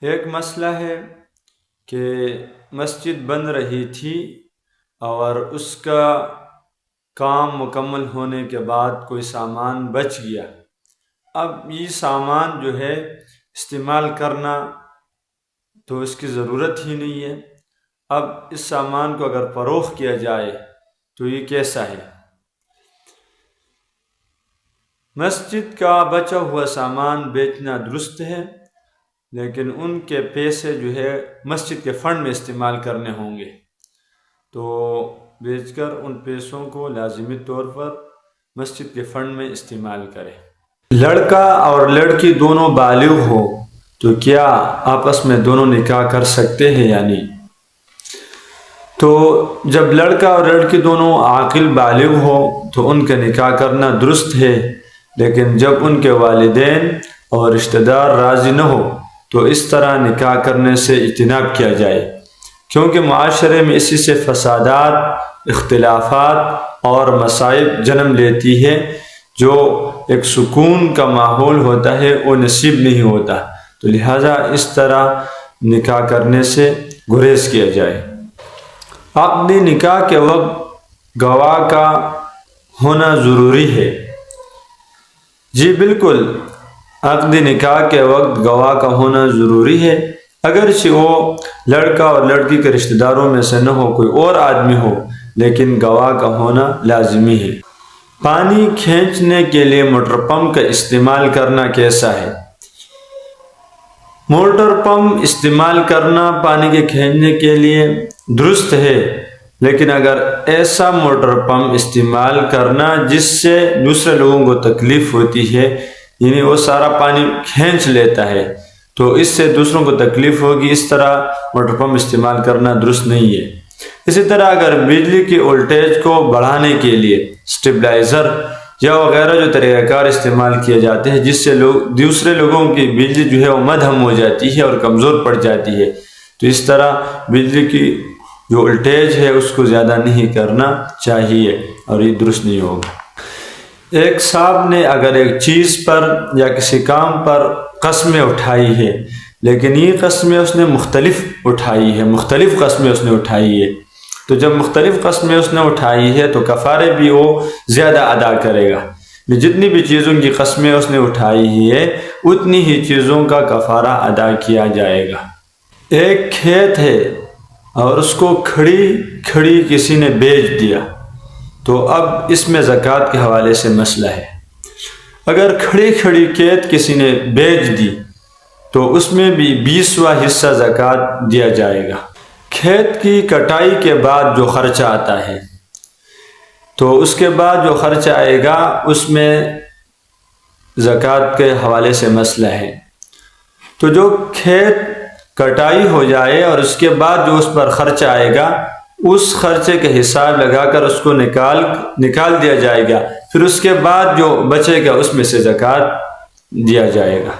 ایک مسئلہ ہے کہ مسجد بن رہی تھی اور اس کا کام مکمل ہونے کے بعد کوئی سامان بچ گیا۔ اب یہ سامان جو ہے استعمال کرنا تو اس کی ضرورت ہی نہیں ہے۔ اب اس سامان کو اگر فروخت کیا جائے تو یہ کیسا ہے؟ مسجد کا بچا ہوا سامان بیچنا درست ہے، لیکن ان کے پیسے جو ہے مسجد کے فنڈ میں استعمال کرنے ہوں گے، تو بیچ کر ان پیسوں کو لازمی طور پر مسجد کے فنڈ میں استعمال کرے۔ لڑکا اور لڑکی دونوں بالغ ہو تو کیا آپس میں دونوں نکاح کر سکتے ہیں یا نہیں؟ تو جب لڑکا اور لڑکی دونوں عاقل بالغ ہو تو ان کا نکاح کرنا درست ہے، لیکن جب ان کے والدین اور رشتہ دار راضی نہ ہو تو اس طرح نکاح کرنے سے اجتناب کیا جائے، کیونکہ معاشرے میں اسی سے فسادات، اختلافات اور مصائب جنم لیتی ہے۔ جو ایک سکون کا ماحول ہوتا ہے وہ نصیب نہیں ہوتا، تو لہٰذا اس طرح نکاح کرنے سے گریز کیا جائے۔ عقد نکاح کے وقت گواہ کا ہونا ضروری ہے۔ جی بالکل، عقد نکاح کے وقت گواہ کا ہونا ضروری ہے، اگرچہ وہ لڑکا اور لڑکی کے رشتہ داروں میں سے نہ ہو، کوئی اور آدمی ہو، لیکن گواہ کا ہونا لازمی ہے۔ پانی کھینچنے کے لیے موٹر پمپ کا استعمال کرنا کیسا ہے؟ موٹر پمپ استعمال کرنا پانی کے کھینچنے کے لیے درست ہے، لیکن اگر ایسا موٹر پمپ استعمال کرنا جس سے دوسرے لوگوں کو تکلیف ہوتی ہے، یعنی وہ سارا پانی کھینچ لیتا ہے تو اس سے دوسروں کو تکلیف ہوگی، اس طرح موٹر پمپ استعمال کرنا درست نہیں ہے۔ اسی طرح اگر بجلی کی وولٹیج کو بڑھانے کے لیے سٹیبلائزر یا وغیرہ جو طریقہ کار استعمال کیے جاتے ہیں جس سے دوسرے لوگوں کی بجلی جو ہے وہ مدھم ہو جاتی ہے اور کمزور پڑ جاتی ہے، تو اس طرح بجلی کی جو وولٹیج ہے اس کو زیادہ نہیں کرنا چاہیے اور یہ درست نہیں ہوگا۔ ایک صاحب نے اگر ایک چیز پر یا کسی کام پر قسمیں اٹھائی ہے، لیکن یہ قسمیں اس نے مختلف قسمیں اس نے اٹھائی ہے، تو جب مختلف قسمیں اس نے اٹھائی ہے تو کفارے بھی وہ زیادہ ادا کرے گا۔ جتنی بھی چیزوں کی قسمیں اس نے اٹھائی ہے اتنی ہی چیزوں کا کفارہ ادا کیا جائے گا۔ ایک کھیت ہے اور اس کو کھڑی کسی نے بیچ دیا، تو اب اس میں زکوٰۃ کے حوالے سے مسئلہ ہے۔ اگر کھڑی کھیت کسی نے بیچ دی تو اس میں بھی 20واں حصہ زکوٰۃ دیا جائے گا۔ کھیت کی کٹائی کے بعد جو خرچہ آتا ہے، تو اس کے بعد جو خرچہ آئے گا اس میں زکوٰۃ کے حوالے سے مسئلہ ہے۔ تو جو کھیت کٹائی ہو جائے اور اس کے بعد جو اس پر خرچہ آئے گا، اس خرچے کے حساب لگا کر اس کو نکال دیا جائے گا، پھر اس کے بعد جو بچے گا اس میں سے زکوٰۃ دیا جائے گا۔